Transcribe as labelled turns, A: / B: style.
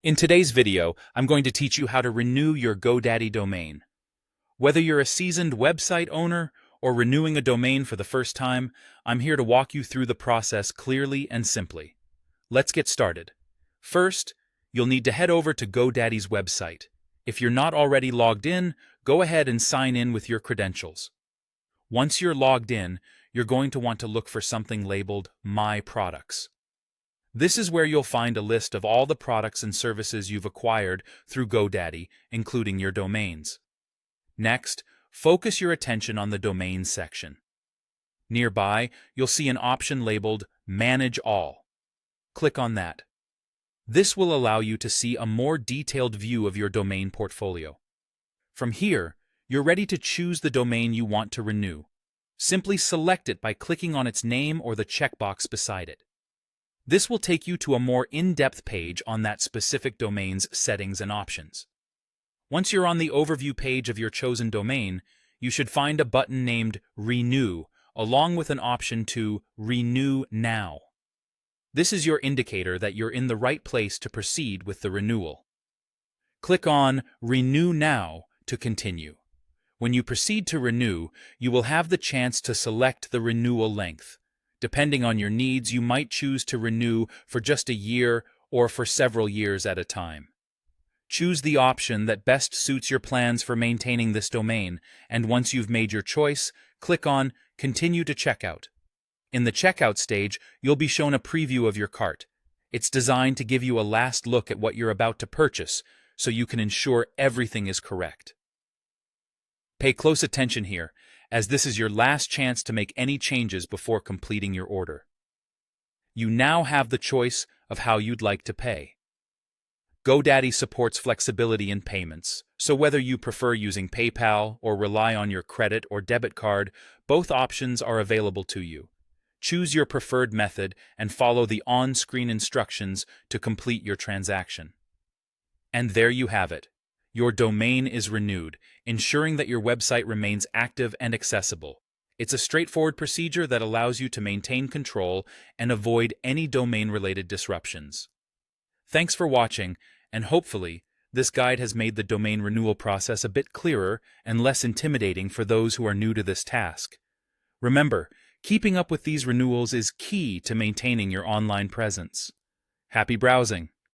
A: In today's video, I'm going to teach you how to renew your GoDaddy domain. Whether you're a seasoned website owner or renewing a domain for the first time, I'm here to walk you through the process clearly and simply. Let's get started. First, you'll need to head over to GoDaddy's website. If you're not already logged in, go ahead and sign in with your credentials. Once you're logged in, you're going to want to look for something labeled My Products. This is where you'll find a list of all the products and services you've acquired through GoDaddy, including your domains. Next, focus your attention on the Domains section. Nearby, you'll see an option labeled Manage All. Click on that. This will allow you to see a more detailed view of your domain portfolio. From here, you're ready to choose the domain you want to renew. Simply select it by clicking on its name or the checkbox beside it. This will take you to a more in-depth page on that specific domain's settings and options. Once you're on the overview page of your chosen domain, you should find a button named Renew, along with an option to Renew Now. This is your indicator that you're in the right place to proceed with the renewal. Click on Renew Now to continue. When you proceed to renew, you will have the chance to select the renewal length. Depending on your needs, you might choose to renew for just a year or for several years at a time. Choose the option that best suits your plans for maintaining this domain, and once you've made your choice, click on Continue to Checkout. In the checkout stage, you'll be shown a preview of your cart. It's designed to give you a last look at what you're about to purchase, so you can ensure everything is correct. Pay close attention here, as this is your last chance to make any changes before completing your order. You now have the choice of how you'd like to pay. GoDaddy supports flexibility in payments, so whether you prefer using PayPal or rely on your credit or debit card, both options are available to you. Choose your preferred method and follow the on-screen instructions to complete your transaction. And there you have it. Your domain is renewed, ensuring that your website remains active and accessible. It's a straightforward procedure that allows you to maintain control and avoid any domain-related disruptions. Thanks for watching, and hopefully, this guide has made the domain renewal process a bit clearer and less intimidating for those who are new to this task. Remember, keeping up with these renewals is key to maintaining your online presence. Happy browsing!